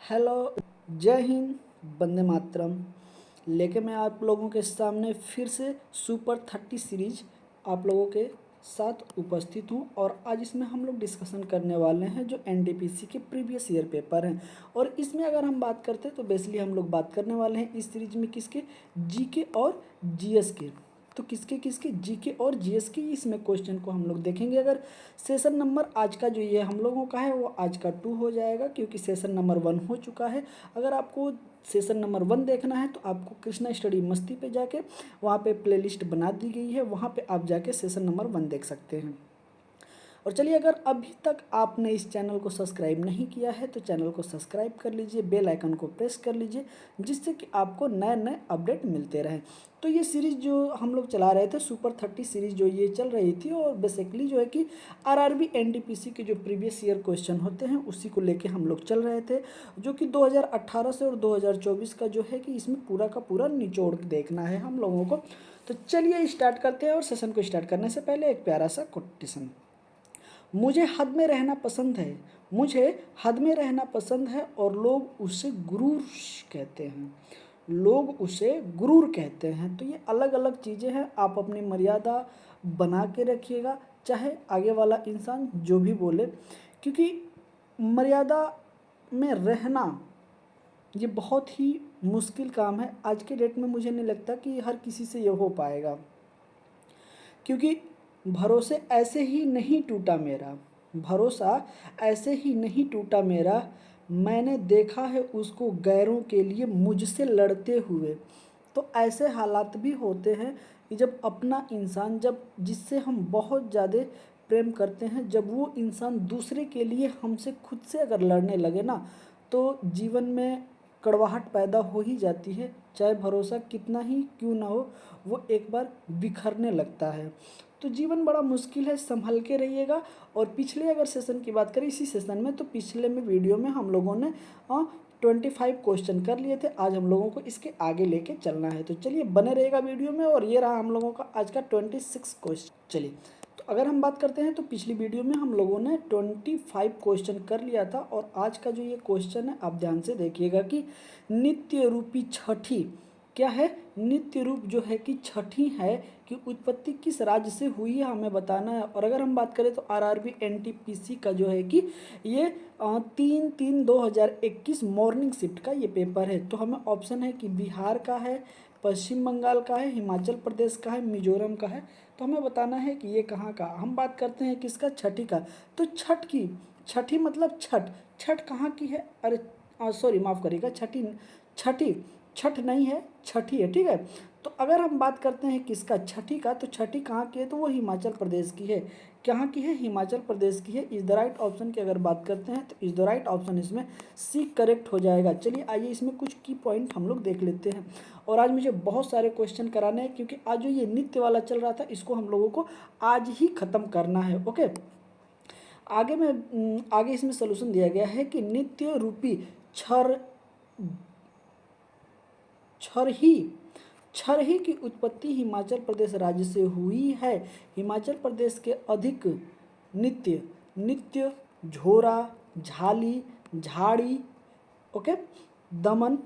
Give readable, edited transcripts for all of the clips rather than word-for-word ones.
Hello, जय हिंद, वंदे मातरम। लेके मैं आप लोगों के सामने फिर से सुपर 30 सीरीज आप लोगों के साथ उपस्थित हूँ। और आज इसमें हम लोग डिस्कशन करने वाले हैं जो एनटीपीसी के प्रीवियस ईयर पेपर हैं। और इसमें अगर हम बात करते हैं तो बेसिकली हम लोग बात करने वाले हैं इस सीरीज में किसके, जीके और जीएस के। तो किसके किसके, जीके और जीएस के इसमें क्वेश्चन को हम लोग देखेंगे। अगर सेशन नंबर आज का जो ये हम लोगों का है वो आज का 2 हो जाएगा, क्योंकि सेशन नंबर 1 हो चुका है। अगर आपको सेशन नंबर 1 देखना है तो आपको कृष्णा स्टडी मस्ती पे जाके वहाँ पे प्लेलिस्ट बना दी गई है, वहाँ पे आप जाके सेशन नंबर 1 देख सकते हैं। और चलिए, अगर अभी तक आपने इस चैनल को सब्सक्राइब नहीं किया है तो चैनल को सब्सक्राइब कर लीजिए, बेल आइकन को प्रेस कर लीजिए, जिससे कि आपको नए नए अपडेट मिलते रहें। तो ये सीरीज़ जो हम लोग चला रहे थे, सुपर 30 सीरीज़ जो ये चल रही थी, और बेसिकली जो है कि आरआरबी एनटीपीसी के जो प्रीवियस ईयर क्वेश्चन होते हैं उसी को लेके हम लोग चल रहे थे, जो कि 2018 से और 2024 का जो है कि इसमें पूरा का पूरा निचोड़ देखना है हम लोगों को। तो चलिए स्टार्ट करते हैं। और सेशन को स्टार्ट करने से पहले एक प्यारा सा कोटेशन। मुझे हद में रहना पसंद है, मुझे हद में रहना पसंद है और लोग उसे गुरूर कहते हैं, लोग उसे गुरूर कहते हैं। तो ये अलग अलग चीज़ें हैं, आप अपनी मर्यादा बना के रखिएगा, चाहे आगे वाला इंसान जो भी बोले, क्योंकि मर्यादा में रहना ये बहुत ही मुश्किल काम है। आज के डेट में मुझे नहीं लगता कि हर किसी से ये हो पाएगा, क्योंकि भरोसे ऐसे ही नहीं टूटा मेरा, भरोसा ऐसे ही नहीं टूटा मेरा, मैंने देखा है उसको गैरों के लिए मुझसे लड़ते हुए। तो ऐसे हालात भी होते हैं कि जब अपना इंसान, जब जिससे हम बहुत ज़्यादा प्रेम करते हैं, जब वो इंसान दूसरे के लिए हमसे खुद से अगर लड़ने लगे ना, तो जीवन में कड़वाहट पैदा हो ही जाती है। चाहे भरोसा कितना ही क्यों ना हो, वो एक बार बिखरने लगता है। तो जीवन बड़ा मुश्किल है, संभल के रहिएगा। और पिछले अगर सेशन की बात करें, इसी सेशन में, तो पिछले में वीडियो में हम लोगों ने 25 क्वेश्चन कर लिए थे। आज हम लोगों को इसके आगे लेके चलना है, तो चलिए बने रहेगा वीडियो में। और ये रहा हम लोगों का आज का 26 क्वेश्चन। चलिए, तो अगर हम बात करते हैं तो पिछली वीडियो में हम लोगों ने 25 क्वेश्चन कर लिया था। और आज का जो ये क्वेश्चन है, आप ध्यान से देखिएगा कि नित्य रूपी छठी क्या है, नित्य रूप जो है कि छठी है कि उत्पत्ति किस राज्य से हुई है, हमें बताना है। और अगर हम बात करें तो आरआरबी एनटीपीसी का जो है कि ये 3/3/2021 मॉर्निंग शिफ्ट का ये पेपर है। तो हमें ऑप्शन है कि बिहार का है, पश्चिम बंगाल का है, हिमाचल प्रदेश का है, मिजोरम का है। तो हमें बताना है कि ये कहाँ का। हम बात करते हैं किसका, छठी का। तो छठ की, छठी मतलब छठ, छठ कहाँ की है, अरे सॉरी माफ़ करिएगा, छठी छठी छठ नहीं है, छठी है, ठीक है। तो अगर हम बात करते हैं किसका, छठी का, तो छठी कहाँ की है, तो वो हिमाचल प्रदेश की है। कहाँ की है, हिमाचल प्रदेश की है। इज द राइट ऑप्शन की अगर बात करते हैं तो इज द राइट ऑप्शन इसमें सी करेक्ट हो जाएगा। चलिए आइए इसमें कुछ की पॉइंट हम लोग देख लेते हैं। और आज मुझे बहुत सारे क्वेश्चन कराने हैं, क्योंकि आज जो ये नित्य वाला चल रहा था इसको हम लोगों को आज ही ख़त्म करना है। ओके, आगे इसमें सोल्यूशन दिया गया है कि नित्य रूपी छर छरही, छरही की उत्पत्ति हिमाचल प्रदेश राज्य से हुई है। हिमाचल प्रदेश के अधिक नित्य, नित्य, झोरा, झाली, झाड़ी, ओके, दमन,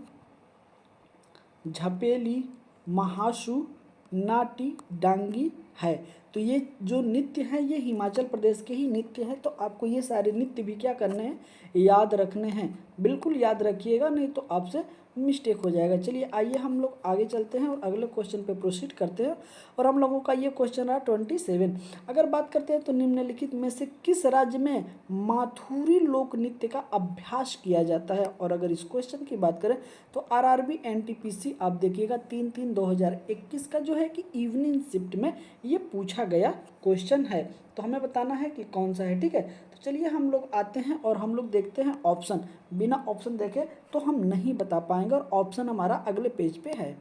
झपेली, महासु, नाटी, डांगी है। तो ये जो नृत्य हैं ये हिमाचल प्रदेश के ही नृत्य हैं। तो आपको ये सारे नृत्य भी क्या करने हैं, याद रखने हैं। बिल्कुल याद रखिएगा, नहीं तो आपसे मिस्टेक हो जाएगा। चलिए आइए हम लोग आगे चलते हैं और अगले क्वेश्चन पे प्रोसीड करते हैं। और हम लोगों का ये क्वेश्चन रहा 27। अगर बात करते हैं तो निम्नलिखित में से किस राज्य में माथुरी लोक नृत्य का अभ्यास किया जाता है। और अगर इस क्वेश्चन की बात करें तो आरआरबी एनटीपीसी आप देखिएगा 3/3/2021 का जो है कि इवनिंग शिफ्ट में ये पूछा गया क्वेश्चन है। तो हमें बताना है कि कौन सा है, ठीक है। तो चलिए हम लोग आते हैं और हम लोग देखते हैं ऑप्शन। बिना ऑप्शन देखे तो हम नहीं बता पाएंगे, और ऑप्शन हमारा अगले पेज पे है।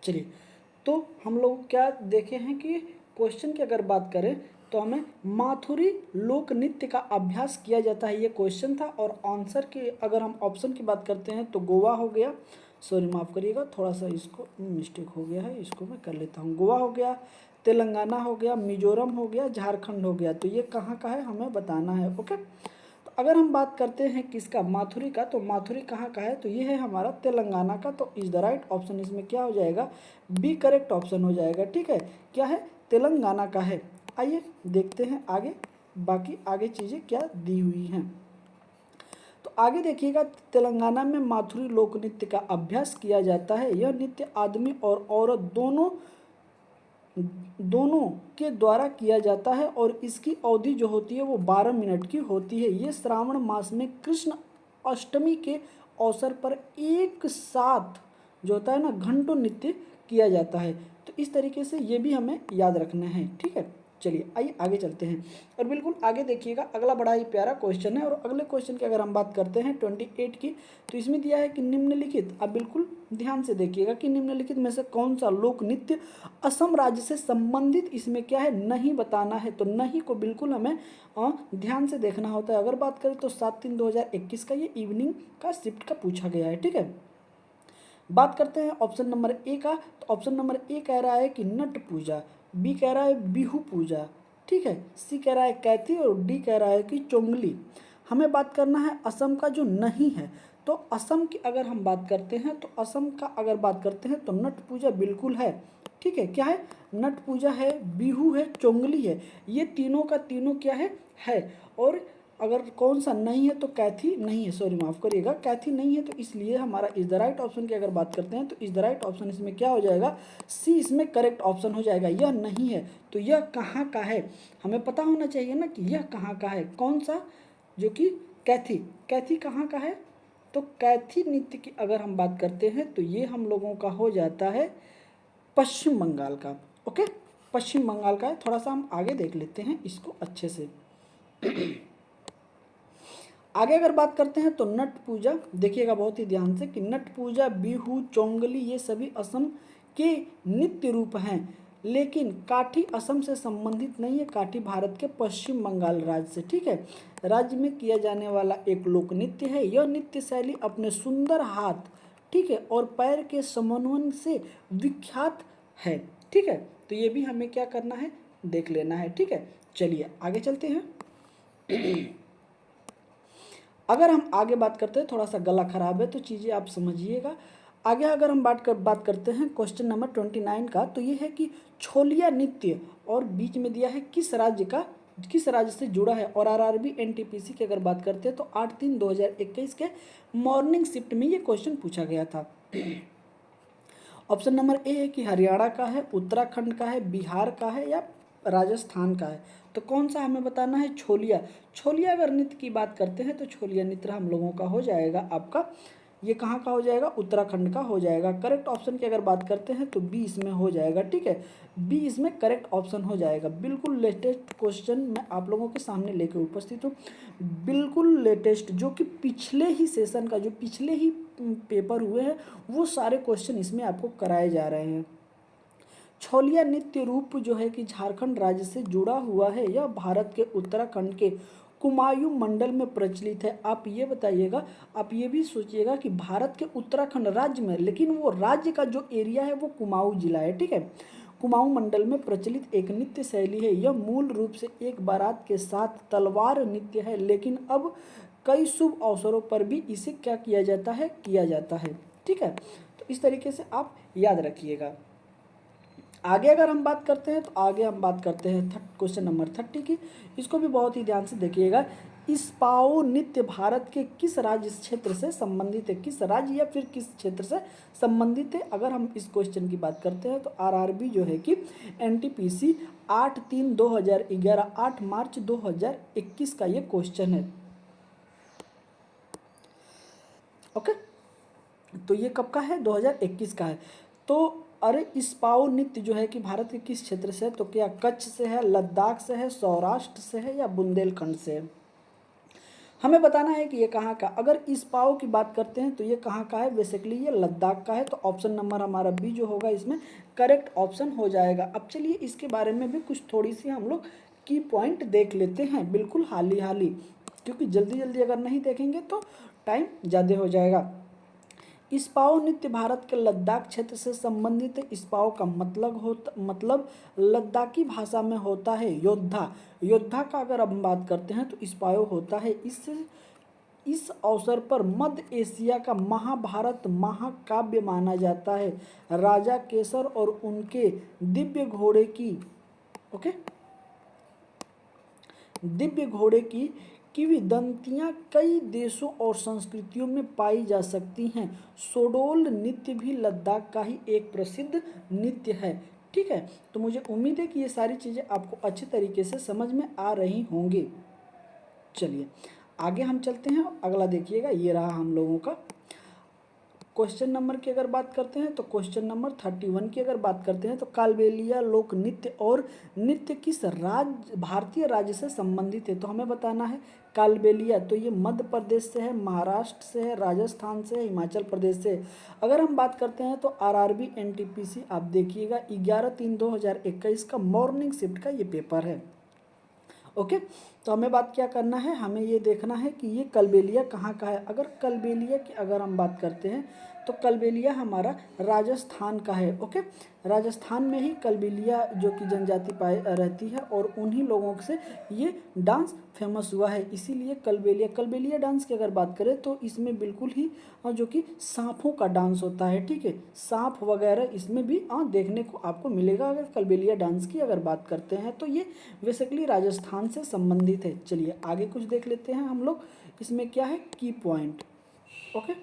चलिए, तो हम लोग क्या देखे हैं कि क्वेश्चन की अगर बात करें तो हमें माथुरी लोक नृत्य का अभ्यास किया जाता है, ये क्वेश्चन था। और आंसर की अगर हम ऑप्शन की बात करते हैं तो गोवा हो गया, सॉरी माफ़ करिएगा, थोड़ा सा इसको मिस्टेक हो गया है, इसको मैं कर लेता हूँ। गोवा हो गया, तेलंगाना हो गया, मिजोरम हो गया, झारखंड हो गया। तो ये कहाँ का है हमें बताना है। ओके, तो अगर हम बात करते हैं किसका, माथुरी का, तो माथुरी कहाँ का है, तो ये है हमारा तेलंगाना का। तो इज द राइट ऑप्शन इसमें क्या हो जाएगा, बी करेक्ट ऑप्शन हो जाएगा। ठीक है, क्या है, तेलंगाना का है। आइए देखते हैं आगे, बाकी आगे चीज़ें क्या दी हुई हैं। तो आगे देखिएगा, तेलंगाना में माथुरी लोक नृत्य का अभ्यास किया जाता है। यह नृत्य आदमी और औरत दोनों के द्वारा किया जाता है और इसकी अवधि जो होती है वो 12 मिनट की होती है। ये श्रावण मास में कृष्ण अष्टमी के अवसर पर एक साथ जो होता है ना, घंटों नृत्य किया जाता है। तो इस तरीके से ये भी हमें याद रखना है। ठीक है, चलिए आइए आगे चलते हैं। और बिल्कुल आगे देखिएगा, अगला बड़ा ही प्यारा क्वेश्चन है। और अगले क्वेश्चन की अगर हम बात करते हैं 28 की, तो इसमें दिया है कि निम्नलिखित, आप बिल्कुल ध्यान से देखिएगा कि निम्नलिखित में से कौन सा लोक नृत्य असम राज्य से संबंधित, इसमें क्या है, नहीं बताना है। तो नहीं को बिल्कुल हमें ध्यान से देखना होता है। अगर बात करें तो 7/3/2021 का ये इवनिंग का शिफ्ट का पूछा गया है। ठीक है, बात करते हैं ऑप्शन नंबर ए का। तो ऑप्शन नंबर ए कह रहा है कि नट पूजा, बी कह रहा है बिहू पूजा, ठीक है, सी कह रहा है कैथी, और डी कह रहा है कि चोंगली। हमें बात करना है असम का जो नहीं है। तो असम की अगर हम बात करते हैं, तो असम का अगर बात करते हैं तो नट पूजा बिल्कुल है। ठीक है, क्या है, नट पूजा है, बिहू है, चोंगली है। ये तीनों का तीनों क्या है। और अगर कौन सा नहीं है, तो कैथी नहीं है, सॉरी माफ़ करिएगा, कैथी नहीं है। तो इसलिए हमारा इज द राइट ऑप्शन की अगर बात करते हैं, तो इज द राइट ऑप्शन इसमें क्या हो जाएगा, सी इसमें करेक्ट ऑप्शन हो जाएगा। यह नहीं है, तो यह कहाँ का है, हमें पता होना चाहिए ना कि यह कहाँ का है, कौन सा, जो कि कैथी, कैथी कहाँ का है। तो कैथी नृत्य की अगर हम बात करते हैं, तो ये हम लोगों का हो जाता है पश्चिम बंगाल का। ओके, पश्चिम बंगाल का है। थोड़ा सा हम आगे देख लेते हैं इसको अच्छे से। आगे अगर बात करते हैं तो नट पूजा, देखिएगा बहुत ही ध्यान से कि नट पूजा, बिहू, चोंगली ये सभी असम के नृत्य रूप हैं। लेकिन काठी असम से संबंधित नहीं है, काठी भारत के पश्चिम बंगाल राज्य से, ठीक है, राज्य में किया जाने वाला एक लोक नृत्य है। यह नृत्य शैली अपने सुंदर हाथ, ठीक है, और पैर के समन्वय से विख्यात है। ठीक है, तो ये भी हमें क्या करना है, देख लेना है। ठीक है, चलिए आगे चलते हैं। अगर हम आगे बात करते हैं, थोड़ा सा गला खराब है तो चीज़ें आप समझिएगा। आगे अगर हम बात करते हैं क्वेश्चन नंबर 29 का, तो ये है कि छोलिया नृत्य, और बीच में दिया है किस राज्य से जुड़ा है। और आरआरबी एनटीपीसी की अगर बात करते हैं तो 8/3/2021 के मॉर्निंग शिफ्ट में ये क्वेश्चन पूछा गया था। ऑप्शन नंबर ए है कि हरियाणा का है, उत्तराखंड का है, बिहार का है, या राजस्थान का है। तो कौन सा हमें बताना है, छोलिया। छोलिया अगर नृत्य की बात करते हैं तो छोलिया नृत्य हम लोगों का हो जाएगा आपका, ये कहाँ का हो जाएगा, उत्तराखंड का हो जाएगा। करेक्ट ऑप्शन की अगर बात करते हैं तो बी इसमें हो जाएगा। ठीक है, बी इसमें करेक्ट ऑप्शन हो जाएगा। बिल्कुल लेटेस्ट क्वेश्चन मैं आप लोगों के सामने लेकर उपस्थित हूँ, बिल्कुल लेटेस्ट, जो कि पिछले ही सेशन का, जो पिछले ही पेपर हुए हैं, वो सारे क्वेश्चन इसमें आपको कराए जा रहे हैं। छोलिया नृत्य रूप जो है कि झारखंड राज्य से जुड़ा हुआ है। यह भारत के उत्तराखंड के कुमायूं मंडल में प्रचलित है। आप ये बताइएगा, आप ये भी सोचिएगा कि भारत के उत्तराखंड राज्य में, लेकिन वो राज्य का जो एरिया है वो कुमाऊं जिला है। ठीक है, कुमाऊं मंडल में प्रचलित एक नृत्य शैली है। यह मूल रूप से एक बारात के साथ तलवार नृत्य है, लेकिन अब कई शुभ अवसरों पर भी इसे क्या किया जाता है। ठीक है, तो इस तरीके से आप याद रखिएगा। आगे अगर हम बात करते हैं, तो आगे हम बात करते हैं क्वेश्चन नंबर 30 की। इसको भी बहुत ही ध्यान से देखिएगा। इस्पाओ नृत्य भारत के किस राज्य क्षेत्र से संबंधित है, किस राज्य या फिर किस क्षेत्र से संबंधित है। अगर हम इस क्वेश्चन की बात करते हैं तो आरआरबी जो है कि एनटीपीसी 8/3/2011, 8 मार्च 2021 का ये क्वेश्चन है। ओके, तो ये कब का है, 2021 का है। तो अरे इस्पाओ नृत्य जो है कि भारत के किस क्षेत्र से है, तो क्या कच्छ से है, लद्दाख से है, सौराष्ट्र से है, या बुंदेलखंड से है। हमें बताना है कि ये कहाँ का। अगर इस्पाओ की बात करते हैं तो ये कहाँ का है, बेसिकली ये लद्दाख का है। तो ऑप्शन नंबर हमारा बी जो होगा इसमें करेक्ट ऑप्शन हो जाएगा। अब चलिए इसके बारे में भी कुछ थोड़ी सी हम लोग की पॉइंट देख लेते हैं, बिल्कुल हाली, क्योंकि जल्दी जल्दी अगर नहीं देखेंगे तो टाइम ज़्यादा हो जाएगा। इस्पाओ नृत्य भारत के लद्दाख क्षेत्र से संबंधित है। इस्पाओ का मतलब लद्दाखी भाषा में होता है योद्धा। योद्धा का अगर हम बात करते हैं तो इस्पाओ होता है। इस अवसर पर मध्य एशिया का महाभारत महाकाव्य माना जाता है। राजा केसर और उनके दिव्य घोड़े की विदंतियाँ कई देशों और संस्कृतियों में पाई जा सकती हैं। सोडोल नृत्य भी लद्दाख का ही एक प्रसिद्ध नृत्य है। ठीक है, तो मुझे उम्मीद है कि ये सारी चीज़ें आपको अच्छे तरीके से समझ में आ रही होंगी। चलिए आगे हम चलते हैं। अगला देखिएगा, ये रहा हम लोगों का क्वेश्चन नंबर की अगर बात करते हैं तो क्वेश्चन नंबर 31 की अगर बात करते हैं तो कालबेलिया लोक नृत्य और नृत्य किस भारतीय राज्य से संबंधित है। तो हमें बताना है कालबेलिया, तो ये मध्य प्रदेश से है, महाराष्ट्र से है, राजस्थान से है, हिमाचल प्रदेश से। अगर हम बात करते हैं तो आरआरबी एनटीपीसी आप देखिएगा 11/3/2021 का मॉर्निंग शिफ्ट का ये पेपर है। ओके, तो हमें बात क्या करना है, हमें ये देखना है कि ये कालबेलिया कहाँ का है। अगर कालबेलिया की अगर हम बात करते हैं तो कालबेलिया हमारा राजस्थान का है। ओके, राजस्थान में ही कालबेलिया जो कि जनजाति रहती है और उन्हीं लोगों से ये डांस फेमस हुआ है, इसीलिए कालबेलिया डांस की अगर बात करें तो इसमें बिल्कुल ही जो कि सांपों का डांस होता है। ठीक है, सांप वगैरह इसमें भी देखने को आपको मिलेगा अगर कालबेलिया डांस की अगर बात करते हैं तो ये बेसिकली राजस्थान से संबंधित है। चलिए आगे कुछ देख लेते हैं हम लोग, इसमें क्या है की पॉइंट। ओके,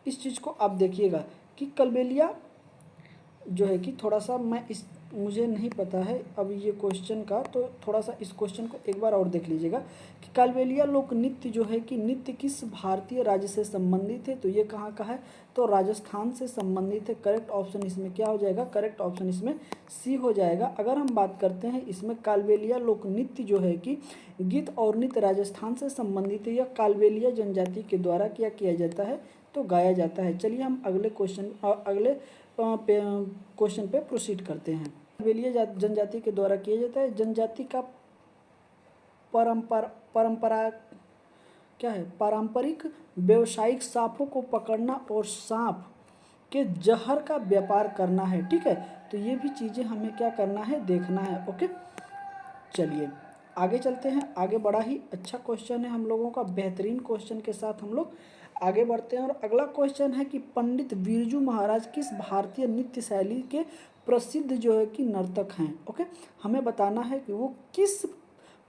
इस चीज़ को आप देखिएगा कि कालबेलिया जो है कि थोड़ा सा मुझे नहीं पता है अब ये क्वेश्चन का, तो थोड़ा सा इस क्वेश्चन को एक बार और देख लीजिएगा कि कालबेलिया लोक नृत्य जो है कि नृत्य किस भारतीय राज्य से संबंधित है। तो ये कहाँ का है, तो राजस्थान से संबंधित है। करेक्ट ऑप्शन इसमें क्या हो जाएगा, करेक्ट ऑप्शन इसमें सी हो जाएगा। अगर हम बात करते हैं इसमें कालबेलिया लोक नृत्य जो है कि गीत और नृत्य राजस्थान से संबंधित है। यह कालबेलिया जनजाति के द्वारा क्या किया जाता है, तो गाया जाता है। चलिए हम अगले क्वेश्चन पे प्रोसीड करते हैं। कालबेलिया जनजाति के द्वारा किया जाता है। जनजाति का परंपरा क्या है, पारंपरिक व्यवसायिक सांपों को पकड़ना और सांप के जहर का व्यापार करना है। ठीक है, तो ये भी चीज़ें हमें क्या करना है, देखना है। ओके, चलिए आगे चलते हैं। आगे बड़ा ही अच्छा क्वेश्चन है हम लोगों का, बेहतरीन क्वेश्चन के साथ हम लोग आगे बढ़ते हैं। और अगला क्वेश्चन है कि पंडित बिरजू महाराज किस भारतीय नृत्य शैली के प्रसिद्ध जो है कि नर्तक हैं। ओके, हमें बताना है कि वो किस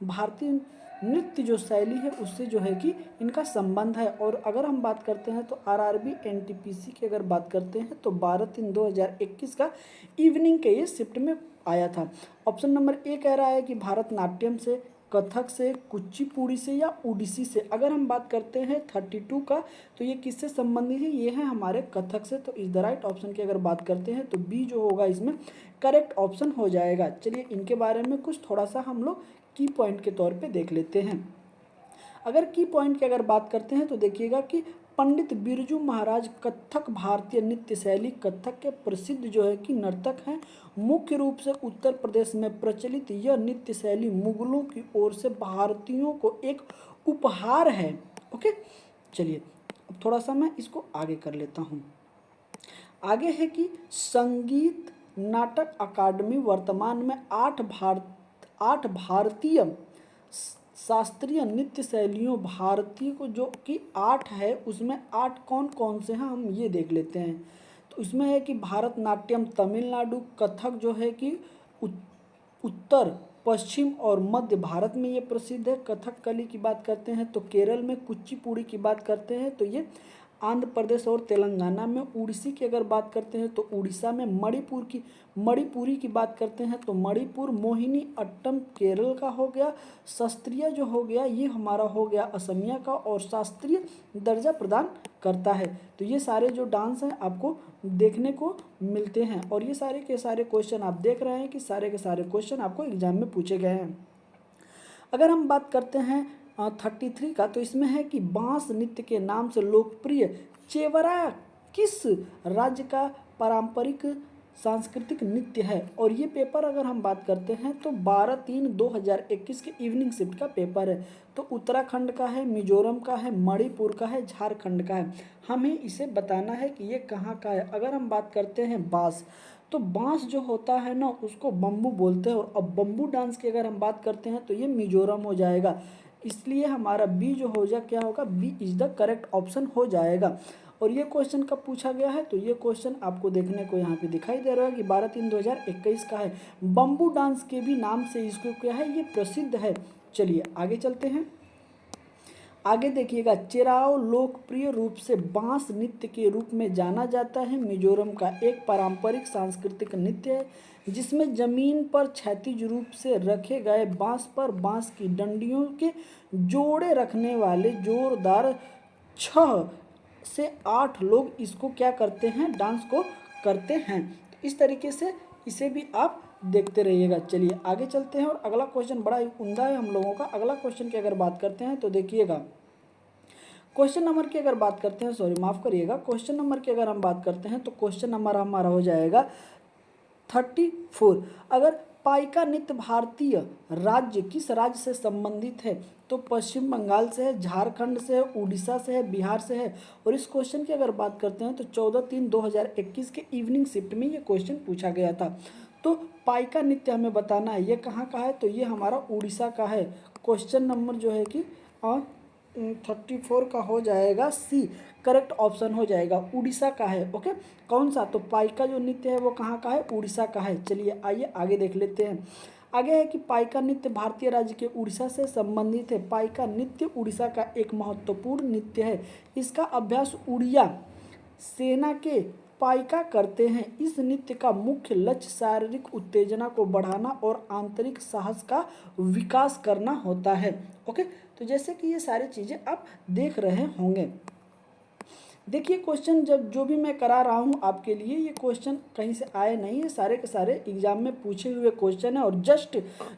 भारतीय नृत्य जो शैली है उससे जो है कि इनका संबंध है। और अगर हम बात करते हैं तो आरआरबी एनटीपीसी की अगर बात करते हैं तो 12/3/2021 का इवनिंग के ये शिफ्ट में आया था। ऑप्शन नंबर ए कह रहा है कि भरतनाट्यम से, कथक से, कुचिपुड़ी से या ओडिसी से। अगर हम बात करते हैं 32 का तो ये किससे संबंधित है, ये है हमारे कथक से। तो इस द राइट ऑप्शन की अगर बात करते हैं तो बी जो होगा इसमें करेक्ट ऑप्शन हो जाएगा। चलिए इनके बारे में कुछ थोड़ा सा हम लोग की पॉइंट के तौर पे देख लेते हैं। अगर की पॉइंट की अगर बात करते हैं तो देखिएगा कि पंडित बिरजू महाराज कथक भारतीय नृत्य शैली कथक के प्रसिद्ध जो है कि नर्तक हैं। मुख्य रूप से उत्तर प्रदेश में प्रचलित यह नृत्य शैली मुगलों की ओर से भारतीयों को एक उपहार है। ओके, चलिए अब थोड़ा सा मैं इसको आगे कर लेता हूँ। आगे है कि संगीत नाटक अकादमी वर्तमान में 8 भारतीय शास्त्रीय नृत्य शैलियों, भारतीय को जो कि 8 है उसमें 8 कौन कौन से हैं हम ये देख लेते हैं। तो इसमें है कि भरतनाट्यम तमिलनाडु, कथक जो है कि उत्तर पश्चिम और मध्य भारत में ये प्रसिद्ध है। कथकली की बात करते हैं तो केरल में, कुचिपुड़ी की बात करते हैं तो ये आंध्र प्रदेश और तेलंगाना में, उड़ीसी की अगर बात करते हैं तो उड़ीसा में, मणिपुरी की बात करते हैं तो मणिपुर, मोहिनी अट्टम केरल का हो गया, शास्त्रीय जो हो गया ये हमारा हो गया असमिया का और शास्त्रीय दर्जा प्रदान करता है। तो ये सारे जो डांस हैं आपको देखने को मिलते हैं और ये सारे के सारे क्वेश्चन आप देख रहे हैं कि सारे के सारे क्वेश्चन आपको एग्जाम में पूछे गए हैं। अगर हम बात करते हैं 33 का तो इसमें है कि बांस नृत्य के नाम से लोकप्रिय चेवरा किस राज्य का पारंपरिक सांस्कृतिक नृत्य है। और ये पेपर अगर हम बात करते हैं तो 12/3/2021 के इवनिंग शिफ्ट का पेपर है। तो उत्तराखंड का है, मिजोरम का है, मणिपुर का है, झारखंड का है। हमें इसे बताना है कि ये कहाँ का है। अगर हम बात करते हैं बांस, तो बांस जो होता है ना उसको बम्बू बोलते हैं। और अब बम्बू डांस की अगर हम बात करते हैं तो ये मिजोरम हो जाएगा। इसलिए हमारा बी जो हो जा क्या होगा, B is the correct option हो जाएगा। और ये क्वेश्चन कब पूछा गया है, तो ये क्वेश्चन आपको देखने को यहाँ पे दिखाई दे रहा है कि 12/3/2021 का है। बम्बू डांस के भी नाम से इसको क्या है, ये प्रसिद्ध है। चलिए आगे चलते हैं। आगे देखिएगा, चेराओ लोकप्रिय रूप से बांस नृत्य के रूप में जाना जाता है। मिजोरम का एक पारंपरिक सांस्कृतिक नृत्य है जिसमें जमीन पर क्षैतिज रूप से रखे गए बांस पर बांस की डंडियों के जोड़े रखने वाले जोरदार 6 से 8 लोग इसको क्या करते हैं, डांस को करते हैं। इस तरीके से इसे भी आप देखते रहिएगा। चलिए आगे चलते हैं और अगला क्वेश्चन बड़ा ही उम्दा है हम लोगों का। अगला क्वेश्चन की अगर बात करते हैं तो देखिएगा, क्वेश्चन नंबर की अगर बात करते हैं, सॉरी माफ़ करिएगा, क्वेश्चन नंबर की अगर हम बात करते हैं तो क्वेश्चन नंबर हमारा हो जाएगा 34। अगर पाइका नृत्य भारतीय राज्य किस राज्य से संबंधित है, तो पश्चिम बंगाल से है, झारखंड से है, उड़ीसा से है, बिहार से है। और इस क्वेश्चन की अगर बात करते हैं तो 14/3/2021 के इवनिंग शिफ्ट में ये क्वेश्चन पूछा गया था। तो पाइका नृत्य हमें बताना है ये कहाँ का है, तो ये हमारा उड़ीसा का है। क्वेश्चन नंबर जो है कि 34 का हो जाएगा सी, करेक्ट ऑप्शन हो जाएगा, उड़ीसा का है। ओके, कौन सा, तो पाइका जो नृत्य है वो कहाँ का है, उड़ीसा का है। चलिए आइए आगे देख लेते हैं। आगे है कि पाइका नृत्य भारतीय राज्य के उड़ीसा से संबंधित है। पाइका नृत्य उड़ीसा का एक महत्वपूर्ण नृत्य है। इसका अभ्यास उड़िया सेना के पाइका करते हैं। इस नृत्य का मुख्य लक्ष्य शारीरिक उत्तेजना को बढ़ाना और आंतरिक साहस का विकास करना होता है। ओके, तो जैसे कि ये सारी चीज़ें आप देख रहे होंगे। देखिए क्वेश्चन जब जो भी मैं करा रहा हूँ आपके लिए, ये क्वेश्चन कहीं से आए नहीं है, सारे के सारे एग्जाम में पूछे हुए क्वेश्चन है। और जस्ट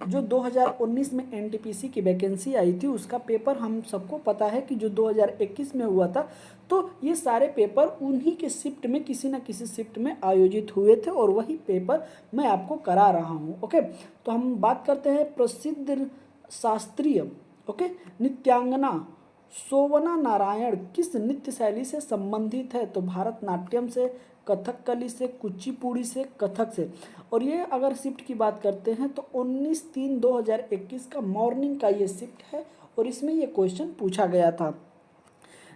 जो 2019 में एनटीपीसी की वैकेंसी आई थी उसका पेपर हम सबको पता है कि जो 2021 में हुआ था, तो ये सारे पेपर उन्हीं के शिफ्ट में किसी न किसी शिफ्ट में आयोजित हुए थे और वही पेपर मैं आपको करा रहा हूँ। ओके, तो हम बात करते हैं प्रसिद्ध शास्त्रीय नृत्यांगना सोवना नारायण किस नृत्य शैली से संबंधित है, तो भरतनाट्यम से, कथकली से, कुचिपुड़ी से, कथक से। और ये अगर शिफ्ट की बात करते हैं तो 19/3/2021 का मॉर्निंग का ये शिफ्ट है और इसमें ये क्वेश्चन पूछा गया था।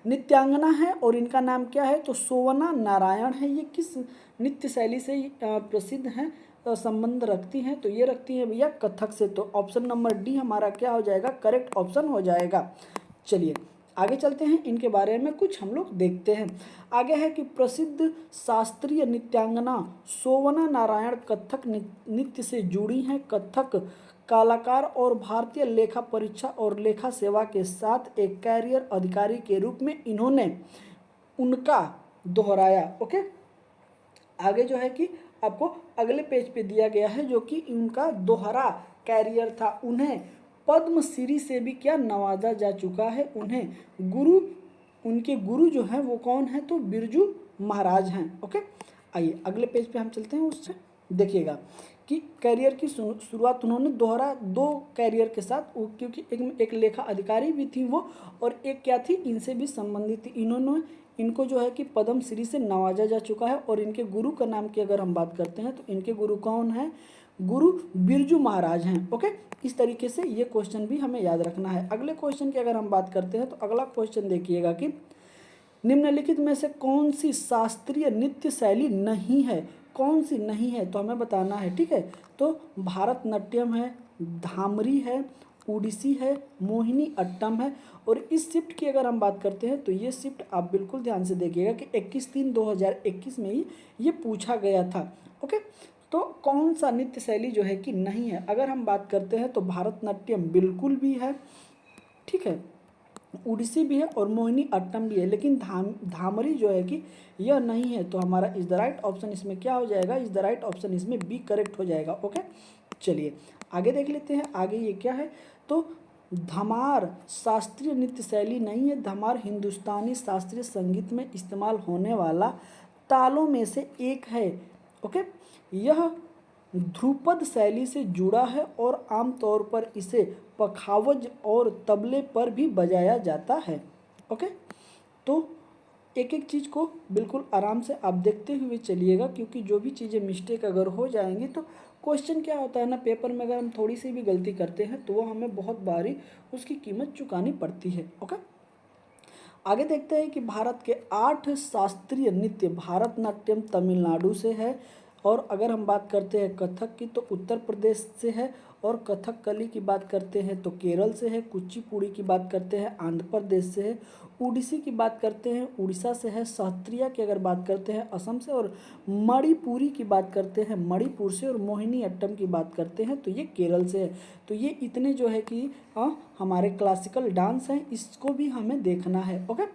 नृत्यांगना है और इनका नाम क्या है, तो सोवना नारायण है। ये किस नृत्य शैली से प्रसिद्ध हैं, संबंध रखती हैं, तो ये रखती हैं भैया कथक से। तो ऑप्शन नंबर डी हमारा क्या हो जाएगा, करेक्ट ऑप्शन हो जाएगा। चलिए आगे चलते हैं, इनके बारे में कुछ हम लोग देखते हैं। आगे है कि प्रसिद्ध शास्त्रीय नृत्यांगना सोवना नारायण कथक नृत्य से जुड़ी हैं। कथक कलाकार और भारतीय लेखा परीक्षा और लेखा सेवा के साथ एक कैरियर अधिकारी के रूप में इन्होंने उनका दोहराया। ओके, आगे जो है कि आपको अगले पेज पे दिया गया है जो कि उनका दोहरा कैरियर था। उन्हें पद्मश्री से भी क्या नवाजा जा चुका है। उन्हें गुरु, उनके गुरु जो हैं वो कौन है, तो बिरजू महाराज हैं। ओके, आइए अगले पेज पे हम चलते हैं। उससे देखिएगा कि कैरियर की शुरुआत उन्होंने दोहरा 2 कैरियर के साथ, क्योंकि एक लेखा अधिकारी भी थी वो और एक क्या थी, इनसे भी संबंधित थी। इनको जो है कि पद्मश्री से नवाजा जा चुका है। और इनके गुरु का नाम की अगर हम बात करते हैं तो इनके गुरु कौन है, गुरु बिरजू महाराज हैं। ओके, इस तरीके से ये क्वेश्चन भी हमें याद रखना है। अगले क्वेश्चन की अगर हम बात करते हैं तो अगला क्वेश्चन देखिएगा कि निम्नलिखित में से कौन सी शास्त्रीय नृत्य शैली नहीं है, कौन सी नहीं है, तो हमें बताना है। ठीक है, तो भारतनाट्यम है, धामरी है, उड़ीसी है, मोहिनी अट्टम है। और इस शिफ्ट की अगर हम बात करते हैं तो ये शिफ्ट आप बिल्कुल ध्यान से देखिएगा कि 21/3/2021 में ही ये पूछा गया था। ओके, तो कौन सा नृत्य शैली जो है कि नहीं है, अगर हम बात करते हैं तो भारतनाट्यम बिल्कुल भी है, ठीक है, उड़ीसी भी है और मोहिनी अट्टम भी है, लेकिन धामरी जो है कि यह नहीं है। तो हमारा इज द राइट ऑप्शन इसमें क्या हो जाएगा, इज द राइट ऑप्शन इसमें बी करेक्ट हो जाएगा। ओके, चलिए आगे देख लेते हैं। आगे ये क्या है, तो धमार शास्त्रीय नृत्य शैली नहीं है। धमार हिंदुस्तानी शास्त्रीय संगीत में इस्तेमाल होने वाला तालों में से एक है। ओके, यह ध्रुपद शैली से जुड़ा है और आमतौर पर इसे पखावज और तबले पर भी बजाया जाता है। ओके, तो एक एक चीज़ को बिल्कुल आराम से आप देखते हुए चलिएगा, क्योंकि जो भी चीज़ें मिस्टेक अगर हो जाएंगी तो क्वेश्चन क्या होता है ना, पेपर में अगर हम थोड़ी सी भी गलती करते हैं तो वो हमें बहुत भारी उसकी कीमत चुकानी पड़ती है। ओके, आगे देखते हैं कि भारत के 8 शास्त्रीय नृत्य भारतनाट्यम तमिलनाडु से है, और अगर हम बात करते हैं कथक की तो उत्तर प्रदेश से है, और कथकली की बात करते हैं तो केरल से है, कुचिपुड़ी की बात करते हैं आंध्र प्रदेश से है, उड़ीसी की बात करते हैं उड़ीसा से है, सत्रिया की अगर बात करते हैं असम से, और मणिपुरी की बात करते हैं मणिपुर से, और मोहिनी अट्टम की बात करते हैं तो ये केरल से है। तो ये इतने जो है कि हमारे क्लासिकल डांस हैं, इसको भी हमें देखना है। ओके,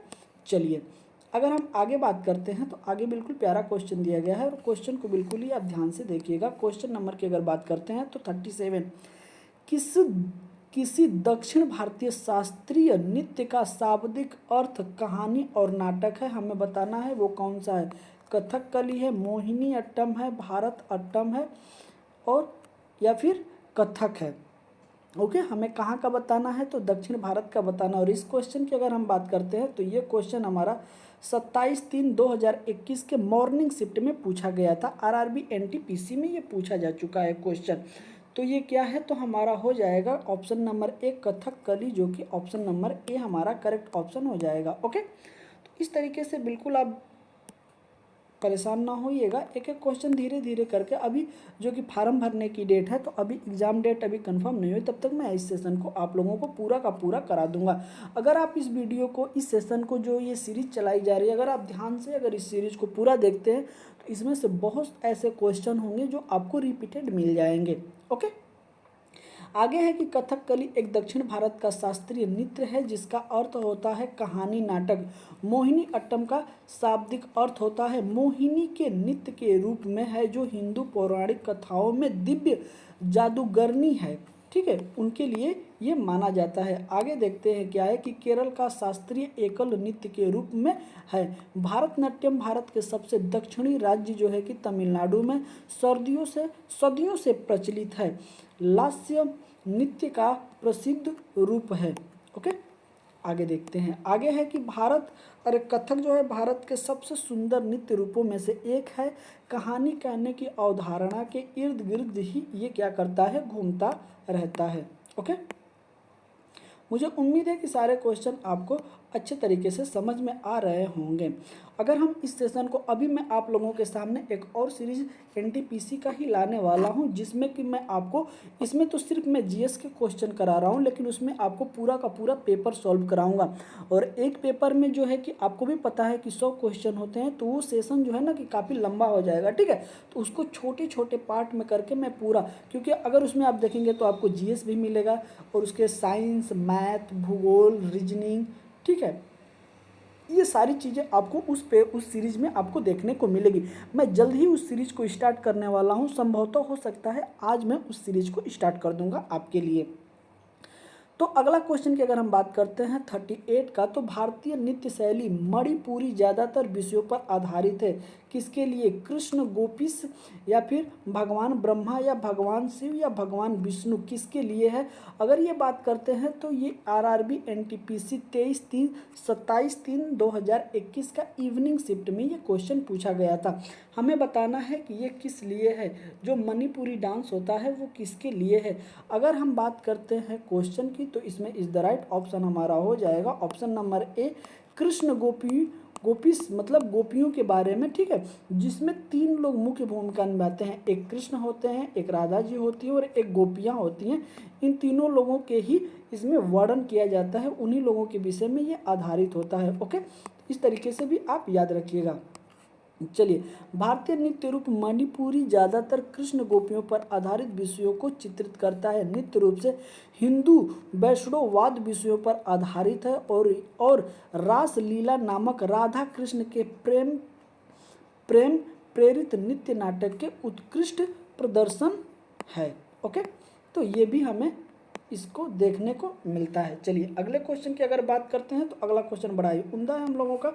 चलिए अगर हम आगे बात करते हैं तो आगे बिल्कुल प्यारा क्वेश्चन दिया गया है, और क्वेश्चन को बिल्कुल ही आप ध्यान से देखिएगा। क्वेश्चन नंबर की अगर बात करते हैं तो 37, किसी दक्षिण भारतीय शास्त्रीय नृत्य का शाब्दिक अर्थ कहानी और नाटक है, हमें बताना है वो कौन सा है। कथकली है, मोहिनी अट्टम है, भारत अट्टम है, और या फिर कथक है। ओके, हमें कहाँ का बताना है तो दक्षिण भारत का बताना। और इस क्वेश्चन की अगर हम बात करते हैं तो ये क्वेश्चन हमारा 27/3/2021 के मॉर्निंग शिफ्ट में पूछा गया था। आरआरबी एनटीपीसी में ये पूछा जा चुका है क्वेश्चन। तो ये क्या है तो हमारा हो जाएगा ऑप्शन नंबर ए कथकली, जो कि ऑप्शन नंबर ए हमारा करेक्ट ऑप्शन हो जाएगा। ओके, तो इस तरीके से बिल्कुल आप परेशान ना होइएगा, एक एक क्वेश्चन धीरे धीरे करके। अभी जो कि फार्म भरने की डेट है तो अभी एग्ज़ाम डेट अभी कंफर्म नहीं हुई, तब तक मैं इस सेशन को आप लोगों को पूरा का पूरा करा दूंगा। अगर आप इस वीडियो को, इस सेशन को, जो ये सीरीज़ चलाई जा रही है, अगर आप ध्यान से अगर इस सीरीज़ को पूरा देखते हैं तो इसमें से बहुत ऐसे क्वेश्चन होंगे जो आपको रिपीटेड मिल जाएंगे। ओके, आगे है कि कथकली एक दक्षिण भारत का शास्त्रीय नृत्य है जिसका अर्थ होता है कहानी नाटक। मोहिनी अट्टम का शाब्दिक अर्थ होता है मोहिनी के नृत्य के रूप में है, जो हिंदू पौराणिक कथाओं में दिव्य जादूगरनी है। ठीक है, उनके लिए ये माना जाता है। आगे देखते हैं क्या है कि केरल का शास्त्रीय एकल नृत्य के रूप में है। भारतनाट्यम भारत के सबसे दक्षिणी राज्य जो है कि तमिलनाडु में सदियों से प्रचलित है। लास्य नृत्य का प्रसिद्ध रूप है। ओके, आगे देखते हैं। आगे है कि कथक जो है भारत के सबसे सुंदर नृत्य रूपों में से एक है। कहानी कहने की अवधारणा के इर्द गिर्द ही ये क्या करता है, घूमता रहता है। ओके, मुझे उम्मीद है कि सारे क्वेश्चन आपको अच्छे तरीके से समझ में आ रहे होंगे। अगर हम इस सेशन को, अभी मैं आप लोगों के सामने एक और सीरीज एनटीपीसी का ही लाने वाला हूं, जिसमें कि मैं आपको, इसमें तो सिर्फ मैं जीएस के क्वेश्चन करा रहा हूं, लेकिन उसमें आपको पूरा का पूरा पेपर सॉल्व कराऊंगा। और एक पेपर में जो है कि आपको भी पता है कि 100 क्वेश्चन होते हैं, तो वो सेशन जो है ना कि काफ़ी लंबा हो जाएगा। ठीक है, तो उसको छोटे छोटे पार्ट में करके मैं पूरा, क्योंकि अगर उसमें आप देखेंगे तो आपको जीएस भी मिलेगा, और उसके साइंस, मैथ, भूगोल, रीजनिंग, ठीक है, ये सारी चीज़ें आपको उस सीरीज़ में आपको देखने को मिलेगी। मैं जल्द ही उस सीरीज़ को स्टार्ट करने वाला हूँ, संभवतः हो सकता है आज मैं उस सीरीज़ को स्टार्ट कर दूंगा आपके लिए। तो अगला क्वेश्चन की अगर हम बात करते हैं 38 का, तो भारतीय नृत्य शैली मणिपुरी ज़्यादातर विषयों पर आधारित है। किसके लिए, कृष्ण, गोपीश, या फिर भगवान ब्रह्मा, या भगवान शिव, या भगवान विष्णु, किसके लिए है। अगर ये बात करते हैं तो ये आरआरबी एनटीपीसी 27/3/2021 का इवनिंग शिफ्ट में ये क्वेश्चन पूछा गया था। हमें बताना है कि ये किस लिए है, जो मणिपुरी डांस होता है वो किसके लिए है। अगर हम बात करते हैं क्वेश्चन की तो इसमें इज द राइट ऑप्शन हमारा हो जाएगा ऑप्शन नंबर ए, कृष्ण गोपीश मतलब गोपियों के बारे में। ठीक है, जिसमें 3 लोग मुख्य भूमिका निभाते हैं, एक कृष्ण होते हैं, एक राधा जी होती है, और एक गोपियाँ होती हैं। इन तीनों लोगों के ही इसमें वर्णन किया जाता है, उन्हीं लोगों के विषय में ये आधारित होता है। ओके, इस तरीके से भी आप याद रखिएगा। चलिए, भारतीय नृत्य रूप मणिपुरी ज़्यादातर कृष्ण गोपियों पर आधारित विषयों को चित्रित करता है। नृत्य रूप से हिंदू वैष्णववाद विषयों पर आधारित है, और रास लीला नामक राधा कृष्ण के प्रेम प्रेरित नृत्य नाटक के उत्कृष्ट प्रदर्शन है। ओके, तो ये भी हमें इसको देखने को मिलता है। चलिए अगले क्वेश्चन की अगर बात करते हैं तो अगला क्वेश्चन बड़ा ही उम्दा है हम लोगों का।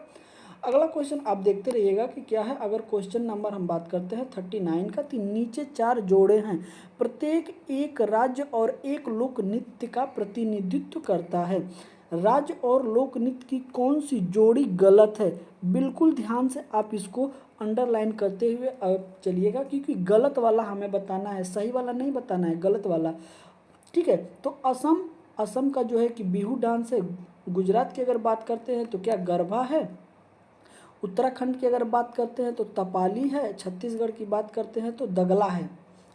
अगला क्वेश्चन आप देखते रहिएगा कि क्या है। अगर क्वेश्चन नंबर हम बात करते हैं 39 का, तो नीचे 4 जोड़े हैं, प्रत्येक एक राज्य और एक लोक नृत्य का प्रतिनिधित्व करता है। राज्य और लोक नृत्य की कौन सी जोड़ी गलत है? बिल्कुल ध्यान से आप इसको अंडरलाइन करते हुए चलिएगा, क्योंकि गलत वाला हमें बताना है, सही वाला नहीं बताना है, गलत वाला। ठीक है, तो असम का जो है कि बिहू डांस है। गुजरात की अगर बात करते हैं तो क्या गरबा है। उत्तराखंड की अगर बात करते हैं तो तपाली है। छत्तीसगढ़ की बात करते हैं तो दगला है।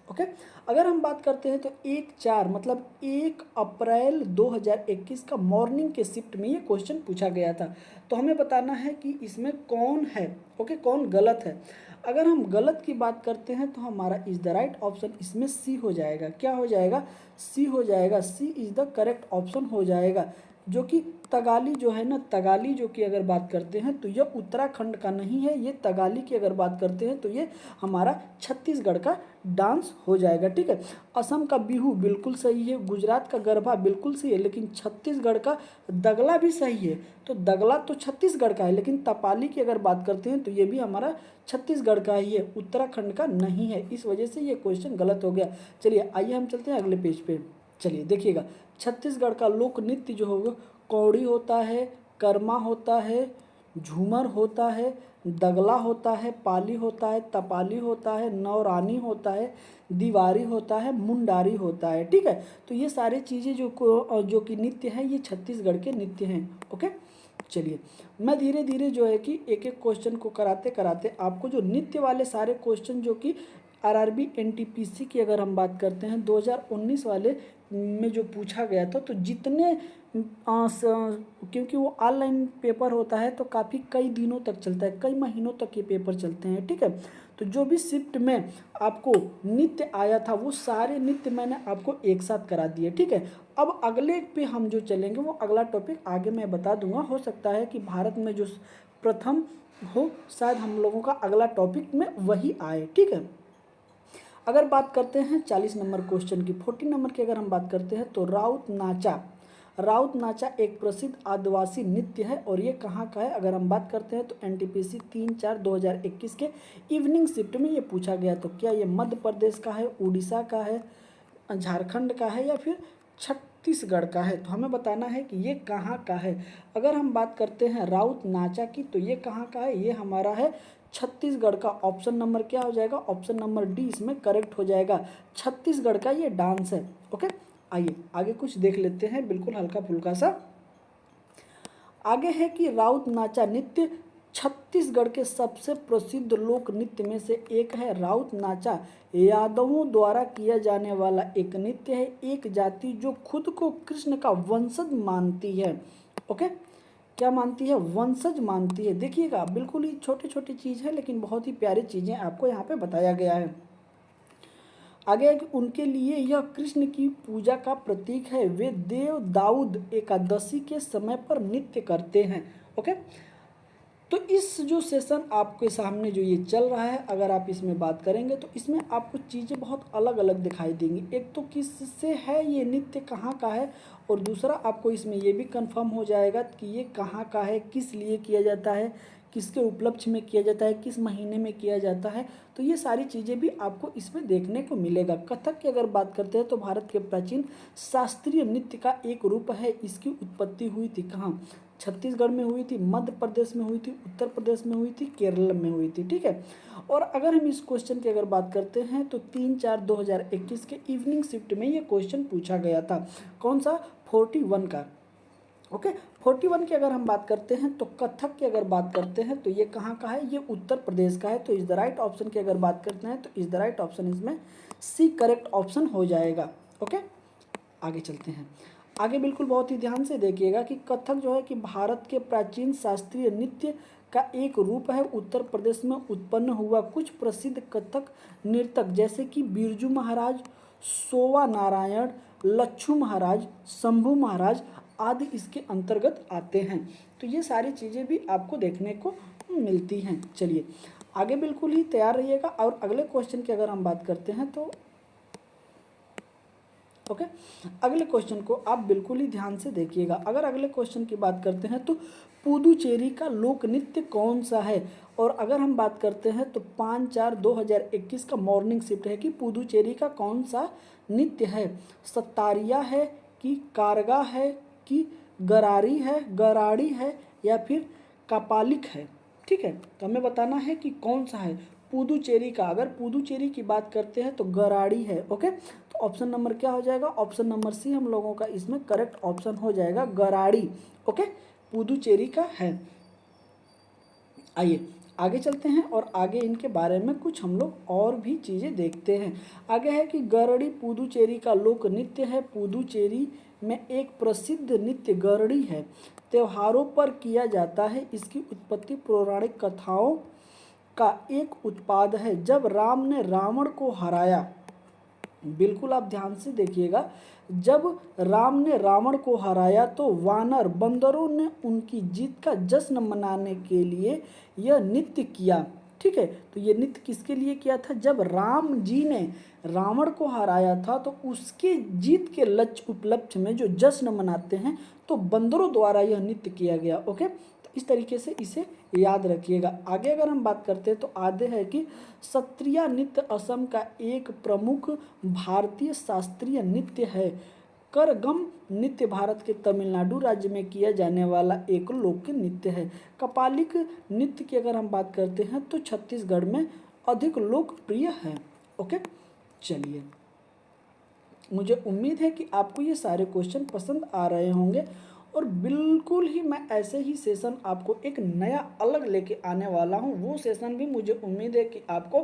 ओके, अगर हम बात करते हैं तो 1/4 मतलब 1 अप्रैल 2021 का मॉर्निंग के शिफ्ट में ये क्वेश्चन पूछा गया था। तो हमें बताना है कि इसमें कौन है, ओके, कौन गलत है। अगर हम गलत की बात करते हैं तो हमारा इज द राइट ऑप्शन इसमें सी हो जाएगा। क्या हो जाएगा? सी हो जाएगा। सी इज द करेक्ट ऑप्शन हो जाएगा। जो कि तगाली जो है ना, तगाली जो कि अगर बात करते हैं तो यह उत्तराखंड का नहीं है। ये तगाली की अगर बात करते हैं तो ये हमारा छत्तीसगढ़ का डांस हो जाएगा। ठीक है, असम का बिहू बिल्कुल सही है, गुजरात का गरबा बिल्कुल सही है, लेकिन छत्तीसगढ़ का दगला भी सही है। तो दगला तो छत्तीसगढ़ का है, लेकिन तपाली की अगर बात करते हैं तो ये भी हमारा छत्तीसगढ़ का ही है, उत्तराखंड का नहीं है। इस वजह से ये क्वेश्चन गलत हो गया। चलिए आइए हम चलते हैं अगले पेज पे। चलिए देखिएगा, छत्तीसगढ़ का लोक नृत्य जो होगा, कौड़ी होता है, कर्मा होता है, झूमर होता है, दगला होता है, पाली होता है, तपाली होता है, नवरानी होता है, दीवारी होता है, मुंडारी होता है। ठीक है, तो ये सारी चीज़ें जो कि नृत्य हैं, ये छत्तीसगढ़ के नृत्य हैं। ओके, चलिए मैं धीरे धीरे जो है कि एक एक क्वेश्चन को कराते कराते आपको जो नृत्य वाले सारे क्वेश्चन जो कि आरआरबी एनटीपीसी की अगर हम बात करते हैं 2019 वाले में जो पूछा गया था, तो जितने क्योंकि वो ऑनलाइन पेपर होता है तो काफ़ी कई दिनों तक चलता है, कई महीनों तक ये पेपर चलते हैं। ठीक है, तो जो भी शिफ्ट में आपको नृत्य आया था वो सारे नृत्य मैंने आपको एक साथ करा दिए। ठीक है, अब अगले पे हम जो चलेंगे वो अगला टॉपिक आगे मैं बता दूंगा। हो सकता है कि भारत में जो प्रथम हो, शायद हम लोगों का अगला टॉपिक में वही आए। ठीक है, अगर बात करते हैं 40 नंबर क्वेश्चन की, 40 नंबर की अगर हम बात करते हैं तो राउत नाचा एक प्रसिद्ध आदिवासी नृत्य है और ये कहाँ का है। अगर हम बात करते हैं तो एनटीपीसी 3/4/2021 के इवनिंग शिफ्ट में ये पूछा गया। तो क्या ये मध्य प्रदेश का है, उड़ीसा का है, झारखंड का है या फिर छत्तीसगढ़ का है? तो हमें बताना है कि ये कहाँ का है। अगर हम बात करते हैं राउत नाचा की, तो ये कहाँ का है? ये हमारा है छत्तीसगढ़ का। ऑप्शन नंबर क्या हो जाएगा? ऑप्शन नंबर डी इसमें करेक्ट हो जाएगा। छत्तीसगढ़ का ये डांस है। ओके, आइए आगे कुछ देख लेते हैं, बिल्कुल हल्का फुल्का सा। आगे है कि राउत नाचा नृत्य छत्तीसगढ़ के सबसे प्रसिद्ध लोक नृत्य में से एक है। राउत नाचा यादवों द्वारा किया जाने वाला एक नृत्य है, एक जाति जो खुद को कृष्ण का वंशज मानती है। ओके, क्या मानती है? वंशज मानती है। देखिएगा, बिल्कुल ही छोटी छोटी चीज़ है, लेकिन बहुत ही प्यारी चीज़ें आपको यहाँ पे बताया गया है। आगे है कि उनके लिए यह कृष्ण की पूजा का प्रतीक है। वे देव दाऊद एकादशी के समय पर नृत्य करते हैं। ओके, तो इस जो सेशन आपके सामने जो ये चल रहा है, अगर आप इसमें बात करेंगे तो इसमें आपको चीज़ें बहुत अलग अलग दिखाई देंगी। एक तो किससे है ये नृत्य, कहाँ का है, और दूसरा आपको इसमें ये भी कंफर्म हो जाएगा कि ये कहाँ का है, किस लिए किया जाता है, किसके उपलक्ष्य में किया जाता है, किस महीने में किया जाता है। तो ये सारी चीज़ें भी आपको इसमें देखने को मिलेगा। कथक की अगर बात करते हैं तो भारत के प्राचीन शास्त्रीय नृत्य का एक रूप है। इसकी उत्पत्ति हुई थी कहाँ? छत्तीसगढ़ में हुई थी, मध्य प्रदेश में हुई थी, उत्तर प्रदेश में हुई थी, केरल में हुई थी। ठीक है, और अगर हम इस क्वेश्चन की अगर बात करते हैं तो 3/4/2021 के इवनिंग शिफ्ट में ये क्वेश्चन पूछा गया था। कौन सा? 41 का। ओके, 41 की अगर हम बात करते हैं तो कथक की अगर बात करते हैं तो ये कहाँ का है? ये उत्तर प्रदेश का है। तो इज द राइट ऑप्शन की अगर बात करते हैं तो इज द राइट ऑप्शन इसमें सी करेक्ट ऑप्शन हो जाएगा। ओके, आगे चलते हैं। आगे बिल्कुल बहुत ही ध्यान से देखिएगा कि कथक जो है कि भारत के प्राचीन शास्त्रीय नृत्य का एक रूप है। उत्तर प्रदेश में उत्पन्न हुआ। कुछ प्रसिद्ध कथक नर्तक जैसे कि बिरजू महाराज, सोवा नारायण, लच्छू महाराज, शंभू महाराज आदि इसके अंतर्गत आते हैं। तो ये सारी चीज़ें भी आपको देखने को मिलती हैं। चलिए आगे बिल्कुल ही तैयार रहिएगा। और अगले क्वेश्चन की अगर हम बात करते हैं तो ओके, अगले क्वेश्चन को आप बिल्कुल ही ध्यान से देखिएगा। अगर अगले क्वेश्चन की बात करते हैं तो पुदुचेरी का लोक नृत्य कौन सा है, और अगर हम बात करते हैं तो 5/4/2021 का मॉर्निंग शिफ्ट है कि पुदुचेरी का कौन सा नृत्य है, सत्तारिया है कि कारगा है कि गराड़ी है या फिर कपालिक है। ठीक है, तो हमें बताना है कि कौन सा है पुदुचेरी का। अगर पुदुचेरी की बात करते हैं तो गराड़ी है। ओके, तो ऑप्शन नंबर क्या हो जाएगा, ऑप्शन नंबर सी हम लोगों का इसमें करेक्ट ऑप्शन हो जाएगा, गराड़ी। ओके, पुदुचेरी का है। आइए आगे चलते हैं और आगे इनके बारे में कुछ हम लोग और भी चीज़ें देखते हैं। आगे है कि गरड़ी पुदुचेरी का लोक नृत्य है। पुदुचेरी में एक प्रसिद्ध नृत्य गरड़ी है, त्योहारों पर किया जाता है। इसकी उत्पत्ति पौराणिक कथाओं का एक उत्पाद है। जब राम ने रावण को हराया, बिल्कुल आप ध्यान से देखिएगा, जब राम ने रावण को हराया तो वानर बंदरों ने उनकी जीत का जश्न मनाने के लिए यह नृत्य किया। ठीक है, तो ये नृत्य किसके लिए किया था, जब राम जी ने रावण को हराया था तो उसके जीत के लक्ष्य उपलक्ष्य में जो जश्न मनाते हैं तो बंदरों द्वारा यह नृत्य किया गया। ओके, तो इस तरीके से इसे याद रखिएगा। आगे अगर हम बात करते हैं तो आगे है कि सत्रिया नृत्य असम का एक प्रमुख भारतीय शास्त्रीय नृत्य है। करगम नृत्य भारत के तमिलनाडु राज्य में किया जाने वाला एक लोक नृत्य है। कपालिक नृत्य की अगर हम बात करते हैं तो छत्तीसगढ़ में अधिक लोकप्रिय है। ओके, चलिए, मुझे उम्मीद है कि आपको ये सारे क्वेश्चन पसंद आ रहे होंगे और बिल्कुल ही मैं ऐसे ही सेशन आपको एक नया अलग लेके आने वाला हूँ। वो सेशन भी मुझे उम्मीद है कि आपको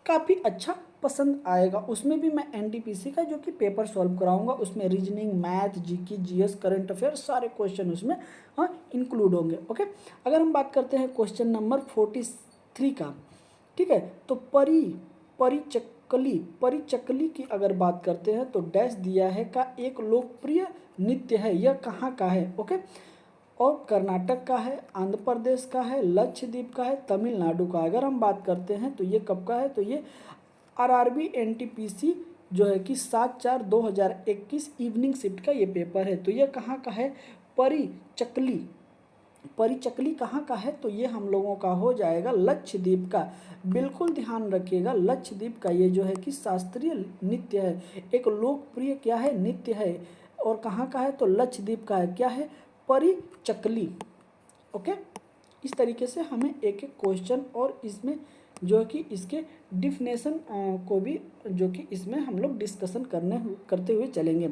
काफ़ी अच्छा पसंद आएगा। उसमें भी मैं एनटीपीसी का जो कि पेपर सॉल्व कराऊंगा, उसमें reasoning, math, GK, GS, current affair सारे क्वेश्चन उसमें इंक्लूड होंगे। ओके, अगर हम बात करते हैं क्वेश्चन नंबर 43 का, ठीक है, तो परिचकली की अगर बात करते हैं तो डैश दिया है का एक लोकप्रिय नृत्य है। यह कहाँ का है, ओके, और कर्नाटक का है, आंध्र प्रदेश का है, लक्षद्वीप का है, तमिलनाडु का। अगर हम बात करते हैं तो ये कब का है, तो ये आरआरबी एनटीपीसी जो है कि 7/4/2021 इवनिंग शिफ्ट का ये पेपर है। तो ये कहाँ का है, परिचकली कहाँ का है, तो ये हम लोगों का हो जाएगा लक्षद्वीप का। बिल्कुल ध्यान रखिएगा, लक्षद्वीप का ये जो है कि शास्त्रीय नृत्य है, एक लोकप्रिय क्या है, नृत्य है। और कहाँ का है, तो लक्षद्वीप का है, क्या है, परिचकली। ओके, इस तरीके से हमें एक एक क्वेश्चन और इसमें जो है कि इसके डिफिनेशन को भी जो कि इसमें हम लोग डिस्कशन करते हुए चलेंगे।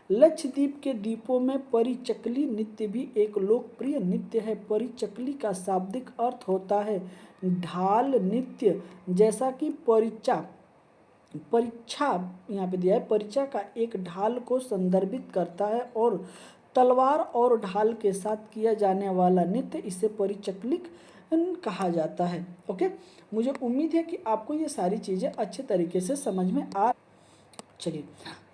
लक्षद्वीप के द्वीपों में परिचकली नृत्य भी एक लोकप्रिय नृत्य है। परिचकली का शाब्दिक अर्थ होता है ढाल नृत्य, जैसा कि परीक्षा यहाँ पे दिया है, परीक्षा का एक ढाल को संदर्भित करता है और तलवार और ढाल के साथ किया जाने वाला नृत्य इसे परिचक्लिक कहा जाता है। ओके, मुझे उम्मीद है कि आपको ये सारी चीज़ें अच्छे तरीके से समझ में आ। चलिए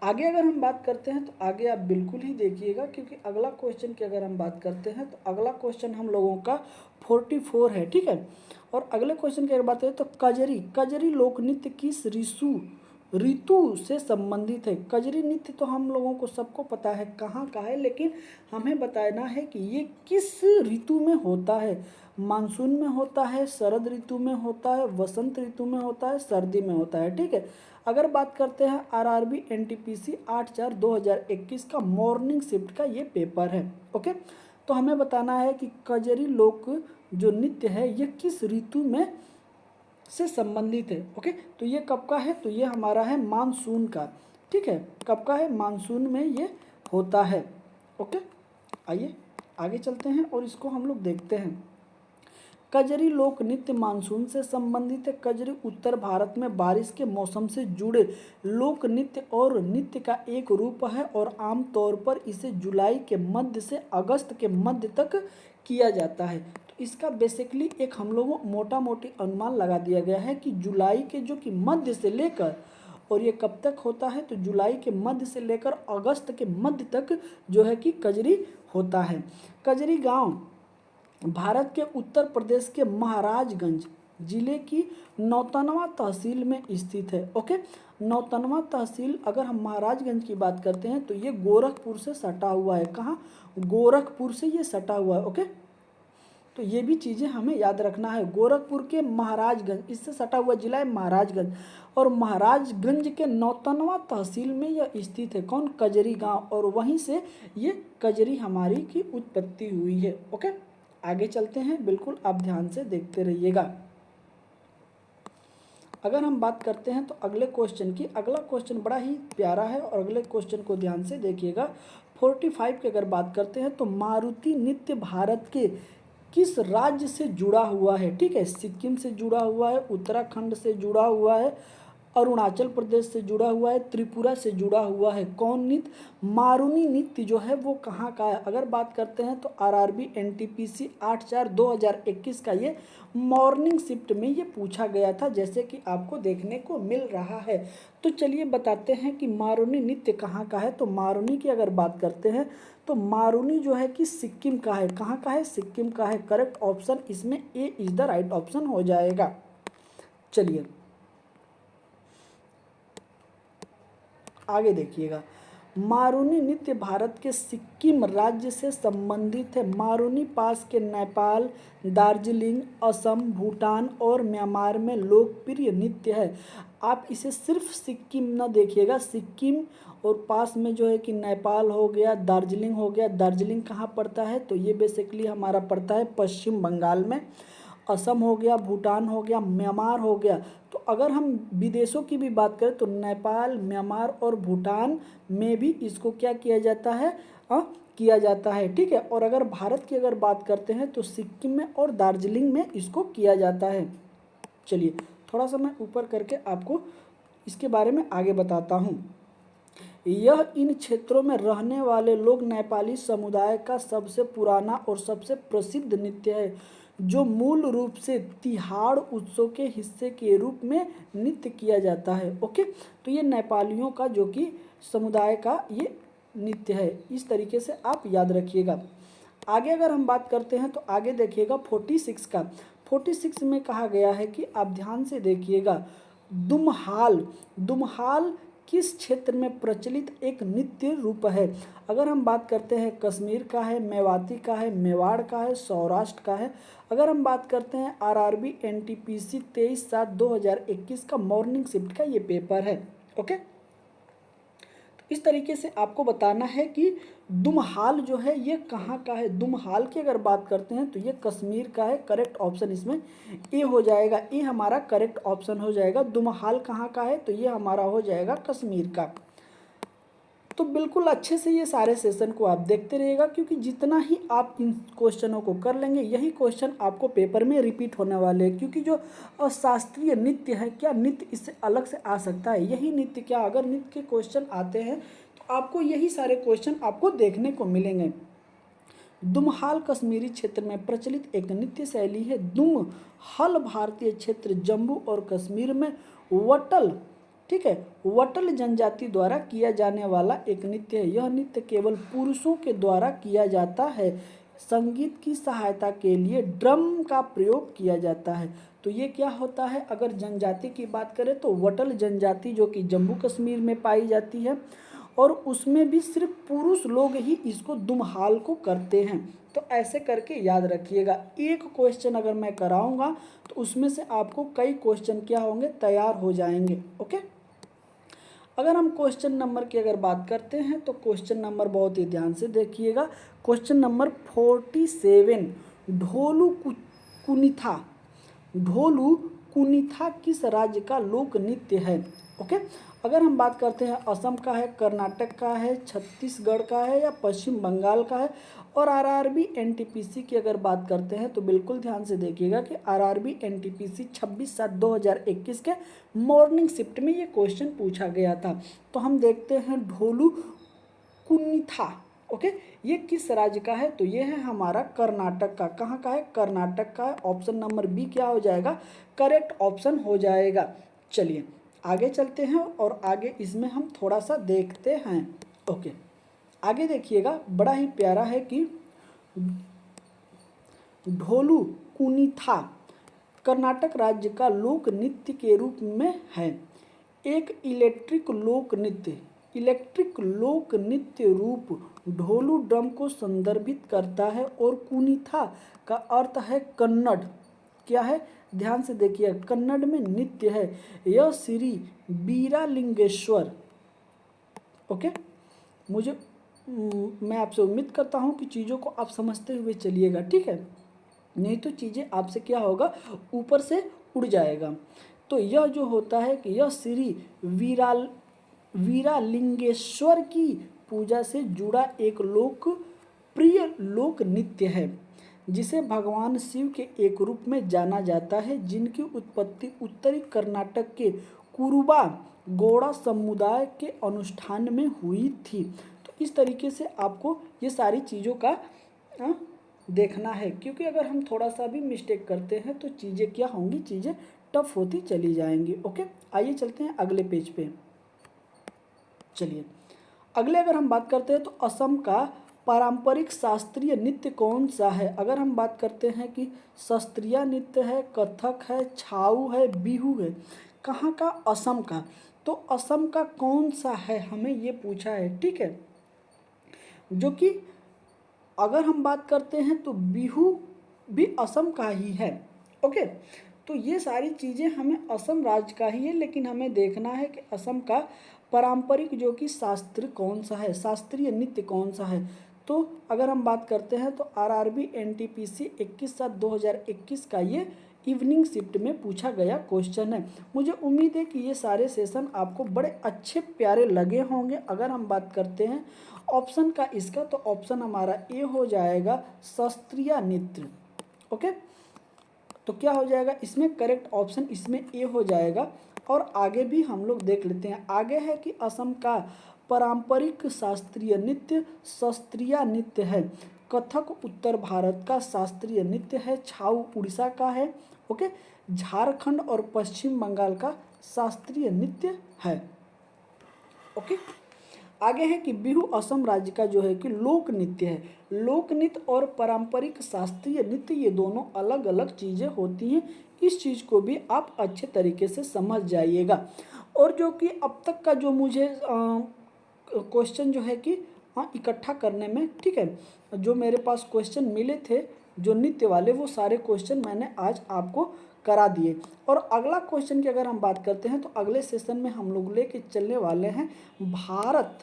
आगे अगर हम बात करते हैं तो आगे आप बिल्कुल ही देखिएगा, क्योंकि अगला क्वेश्चन की अगर हम बात करते हैं तो अगला क्वेश्चन हम लोगों का 44 है। ठीक है, और अगले क्वेश्चन की अगर बात करें तो कजरी लोक नृत्य किस ऋतु से संबंधित है। कजरी नृत्य तो हम लोगों को सबको पता है कहाँ का है, लेकिन हमें बताना है कि ये किस ऋतु में होता है। मानसून में होता है, शरद ऋतु में होता है, वसंत ऋतु में होता है, सर्दी में होता है। ठीक है, अगर बात करते हैं आरआरबी एनटीपीसी 8/4/2021 का मॉर्निंग शिफ्ट का ये पेपर है। ओके, तो हमें बताना है कि कजरी लोक जो नृत्य है ये किस ऋतु में से संबंधित है। ओके, तो ये कब का है, तो ये हमारा है मानसून का। ठीक है, कब का है, मानसून में ये होता है। ओके, आइए आगे चलते हैं और इसको हम लोग देखते हैं। कजरी लोक नृत्य मानसून से संबंधित है। कजरी उत्तर भारत में बारिश के मौसम से जुड़े लोक नृत्य और नृत्य का एक रूप है और आमतौर पर इसे जुलाई के मध्य से अगस्त के मध्य तक किया जाता है। तो इसका बेसिकली एक हम लोगों मोटा मोटी अनुमान लगा दिया गया है कि जुलाई के जो कि मध्य से लेकर, और ये कब तक होता है, तो जुलाई के मध्य से लेकर अगस्त के मध्य तक जो है कि कजरी होता है। कजरी गांव भारत के उत्तर प्रदेश के महाराजगंज जिले की नौतनवा तहसील में स्थित है। ओके, नौतनवा तहसील अगर हम महाराजगंज की बात करते हैं तो ये गोरखपुर से सटा हुआ है। कहाँ? गोरखपुर से ये सटा हुआ है। ओके, तो ये भी चीज़ें हमें याद रखना है। गोरखपुर के महाराजगंज, इससे सटा हुआ जिला है महाराजगंज, और महाराजगंज के नौतनवा तहसील में यह स्थित है। कौन? कजरी गांव, और वहीं से ये कजरी हमारी की उत्पत्ति हुई है। ओके, आगे चलते हैं, बिल्कुल आप ध्यान से देखते रहिएगा। अगर हम बात करते हैं तो अगले क्वेश्चन की, अगला क्वेश्चन बड़ा ही प्यारा है और अगले क्वेश्चन को ध्यान से देखिएगा। 45 की अगर बात करते हैं तो मारुति नृत्य भारत के किस राज्य से जुड़ा हुआ है? ठीक है, सिक्किम से जुड़ा हुआ है, उत्तराखंड से जुड़ा हुआ है, अरुणाचल प्रदेश से जुड़ा हुआ है, त्रिपुरा से जुड़ा हुआ है। कौन नृत्य? मारुनी नृत्य जो है वो कहाँ का है? अगर बात करते हैं तो आरआरबी एनटीपीसी 8/4/2021 का ये मॉर्निंग शिफ्ट में ये पूछा गया था, जैसे कि आपको देखने को मिल रहा है। तो चलिए बताते हैं कि मारुनी नृत्य कहाँ का है। तो मारुनी की अगर बात करते हैं तो मारुनी जो है कि सिक्किम का है। कहाँ का है? सिक्किम का है। करेक्ट ऑप्शन इसमें ए इज द राइट ऑप्शन हो जाएगा। चलिए आगे देखिएगा। मारुनी नृत्य भारत के सिक्किम राज्य से संबंधित है। मारुनी पास के नेपाल, दार्जिलिंग, असम, भूटान और म्यांमार में लोकप्रिय नृत्य है। आप इसे सिर्फ सिक्किम न देखिएगा, सिक्किम और पास में जो है कि नेपाल हो गया, दार्जिलिंग हो गया। दार्जिलिंग कहाँ पड़ता है? तो ये बेसिकली हमारा पड़ता है पश्चिम बंगाल में। असम हो गया, भूटान हो गया, म्यांमार हो गया। तो अगर हम विदेशों की भी बात करें तो नेपाल, म्यांमार और भूटान में भी इसको क्या किया जाता है? किया जाता है। ठीक है, और अगर भारत की अगर बात करते हैं तो सिक्किम में और दार्जिलिंग में इसको किया जाता है। चलिए थोड़ा सा मैं ऊपर करके आपको इसके बारे में आगे बताता हूँ। यह इन क्षेत्रों में रहने वाले लोग नेपाली समुदाय का सबसे पुराना और सबसे प्रसिद्ध नृत्य है, जो मूल रूप से तिहाड़ उत्सव के हिस्से के रूप में नृत्य किया जाता है। ओके, तो ये नेपालियों का जो कि समुदाय का ये नृत्य है। इस तरीके से आप याद रखिएगा। आगे अगर हम बात करते हैं तो आगे देखिएगा 46 का। 46 में कहा गया है कि आप ध्यान से देखिएगा, दुमहाल। दुमहाल किस क्षेत्र में प्रचलित एक नृत्य रूप है? अगर हम बात करते हैं कश्मीर का है, मेवाती का है, मेवाड़ का है, सौराष्ट्र का है। अगर हम बात करते हैं आरआरबी एनटीपीसी 23/7/2021 का मॉर्निंग शिफ्ट का ये पेपर है। ओके, इस तरीके से आपको बताना है कि दुमहाल जो है ये कहाँ का है। दुमहाल की अगर बात करते हैं तो ये कश्मीर का है। करेक्ट ऑप्शन इसमें ए हो जाएगा। ए हमारा करेक्ट ऑप्शन हो जाएगा। दुमहाल कहाँ का है? तो ये हमारा हो जाएगा कश्मीर का। तो बिल्कुल अच्छे से ये सारे सेशन को आप देखते रहिएगा, क्योंकि जितना ही आप इन क्वेश्चनों को कर लेंगे यही क्वेश्चन आपको पेपर में रिपीट होने वाले हैं। क्योंकि जो शास्त्रीय नृत्य है, क्या नृत्य इससे अलग से आ सकता है? यही नृत्य, क्या अगर नृत्य के क्वेश्चन आते हैं तो आपको यही सारे क्वेश्चन आपको देखने को मिलेंगे। दुमहाल कश्मीरी क्षेत्र में प्रचलित एक नृत्य शैली है। दुमहल भारतीय क्षेत्र जम्मू और कश्मीर में वटल, ठीक है, वटल जनजाति द्वारा किया जाने वाला एक नृत्य है। यह नृत्य केवल पुरुषों के द्वारा किया जाता है। संगीत की सहायता के लिए ड्रम का प्रयोग किया जाता है। तो ये क्या होता है? अगर जनजाति की बात करें तो वटल जनजाति जो कि जम्मू कश्मीर में पाई जाती है, और उसमें भी सिर्फ पुरुष लोग ही इसको दुमहाल को करते हैं। तो ऐसे करके याद रखिएगा। एक क्वेश्चन अगर मैं कराऊंगा तो उसमें से आपको कई क्वेश्चन क्या होंगे? तैयार हो जाएंगे। ओके, अगर हम क्वेश्चन नंबर की अगर बात करते हैं तो क्वेश्चन नंबर बहुत ही ध्यान से देखिएगा। Question number 47, Dholu Kunitha. ढोलू कुनिथा किस राज्य का लोक नृत्य है? ओके, अगर हम बात करते हैं असम का है, कर्नाटक का है, छत्तीसगढ़ का है या पश्चिम बंगाल का है। और आरआरबी एनटीपीसी की अगर बात करते हैं तो बिल्कुल ध्यान से देखिएगा कि आरआरबी एनटीपीसी 26/7/2021 के मॉर्निंग शिफ्ट में ये क्वेश्चन पूछा गया था। तो हम देखते हैं ढोलू कुनिथा, ओके, ये किस राज्य का है? तो ये है हमारा कर्नाटक का। कहाँ का है? कर्नाटक का है। ऑप्शन नंबर बी क्या हो जाएगा? करेक्ट ऑप्शन हो जाएगा। चलिए आगे चलते हैं और आगे इसमें हम थोड़ा सा देखते हैं। ओके, आगे देखिएगा, बड़ा ही प्यारा है कि ढोलू कुनिथा कर्नाटक राज्य का लोक नृत्य के रूप में है। एक इलेक्ट्रिक लोक नृत्य रूप ढोलू ड्रम को संदर्भित करता है और कुनिथा का अर्थ है कन्नड़। क्या है, ध्यान से देखिए, कन्नड़ में नृत्य है। यह श्री बीरालिंगेश्वर। ओके, मुझे मैं आपसे उम्मीद करता हूँ कि चीज़ों को आप समझते हुए चलिएगा, ठीक है, नहीं तो चीज़ें आपसे क्या होगा, ऊपर से उड़ जाएगा। तो यह जो होता है कि यह श्री वीरालिंगेश्वर की पूजा से जुड़ा एक लोकप्रिय लोक नृत्य है जिसे भगवान शिव के एक रूप में जाना जाता है, जिनकी उत्पत्ति उत्तरी कर्नाटक के कुरुबा गौड़ा समुदाय के अनुष्ठान में हुई थी। तो इस तरीके से आपको ये सारी चीज़ों का देखना है, क्योंकि अगर हम थोड़ा सा भी मिस्टेक करते हैं तो चीज़ें क्या होंगी, चीज़ें टफ होती चली जाएंगी। ओके, आइए चलते हैं अगले पेज पे। चलिए अगले अगर हम बात करते हैं तो असम का पारंपरिक शास्त्रीय नृत्य कौन सा है। अगर हम बात करते हैं कि शास्त्रीय नृत्य है, कथक है, छाऊ है, बिहू है, कहाँ का, असम का। तो असम का कौन सा है, हमें ये पूछा है, ठीक है, जो कि अगर हम बात करते हैं तो बिहू भी असम का ही है। ओके, तो ये सारी चीज़ें हमें असम राज्य का ही है, लेकिन हमें देखना है कि असम का पारंपरिक जो कि शास्त्र कौन सा है, शास्त्रीय नृत्य कौन सा है। तो अगर हम बात करते हैं तो आरआरबी एनटीपीसी 21/7/2021 का ये इवनिंग शिफ्ट में पूछा गया क्वेश्चन है। मुझे उम्मीद है कि ये सारे सेशन आपको बड़े अच्छे प्यारे लगे होंगे। अगर हम बात करते हैं ऑप्शन का इसका, तो ऑप्शन हमारा ए हो जाएगा, शास्त्रीय नृत्य। ओके, तो क्या हो जाएगा इसमें, करेक्ट ऑप्शन इसमें ए हो जाएगा। और आगे भी हम लोग देख लेते हैं। आगे है कि असम का पारंपरिक शास्त्रीय नृत्य शास्त्रीय नृत्य है, कथक उत्तर भारत का शास्त्रीय नृत्य है, छाऊ उड़ीसा का है, ओके, झारखंड और पश्चिम बंगाल का शास्त्रीय नृत्य है। ओके, आगे है कि बिहू असम राज्य का जो है कि लोक नृत्य है। लोक नृत्य और पारंपरिक शास्त्रीय नृत्य ये दोनों अलग अलग चीज़ें होती हैं। इस चीज़ को भी आप अच्छे तरीके से समझ जाइएगा। और जो कि अब तक का जो मुझे क्वेश्चन जो है कि इकट्ठा करने में, ठीक है, जो मेरे पास क्वेश्चन मिले थे जो नृत्य वाले, वो सारे क्वेश्चन मैंने आज आपको करा दिए। और अगला क्वेश्चन की अगर हम बात करते हैं तो अगले सेशन में हम लोग लेके चलने वाले हैं भारत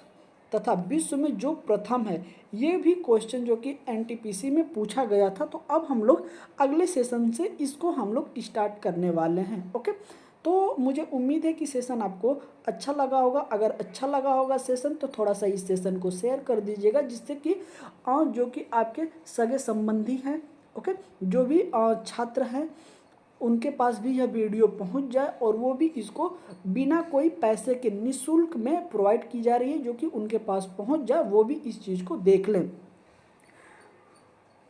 तथा विश्व में जो प्रथम है। ये भी क्वेश्चन जो कि एनटीपीसी में पूछा गया था, तो अब हम लोग अगले सेशन से इसको हम लोग स्टार्ट करने वाले हैं। ओके, तो मुझे उम्मीद है कि सेशन आपको अच्छा लगा होगा। अगर अच्छा लगा होगा सेशन तो थोड़ा सा इस सेशन को शेयर कर दीजिएगा, जिससे कि जो कि आपके सगे संबंधी हैं, ओके, जो भी छात्र हैं उनके पास भी यह वीडियो पहुंच जाए और वो भी इसको बिना कोई पैसे के निःशुल्क में प्रोवाइड की जा रही है, जो कि उनके पास पहुंच जाए, वो भी इस चीज़ को देख लें।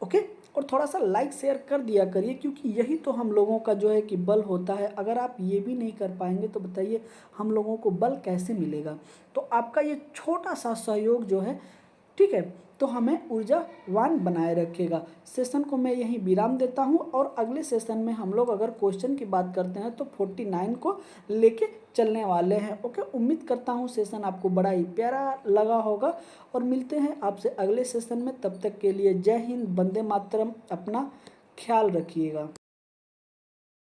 ओके, और थोड़ा सा लाइक शेयर कर दिया करिए, क्योंकि यही तो हम लोगों का जो है कि बल होता है। अगर आप ये भी नहीं कर पाएंगे तो बताइए हम लोगों को बल कैसे मिलेगा। तो आपका ये छोटा सा सहयोग जो है, ठीक है, तो हमें ऊर्जावान बनाए रखेगा। सेशन को मैं यहीं विराम देता हूं और अगले सेशन में हम लोग अगर क्वेश्चन की बात करते हैं तो 49 को लेके चलने वाले हैं। ओके, उम्मीद करता हूं सेशन आपको बड़ा ही प्यारा लगा होगा और मिलते हैं आपसे अगले सेशन में। तब तक के लिए जय हिंद, वंदे मातरम, अपना ख्याल रखिएगा।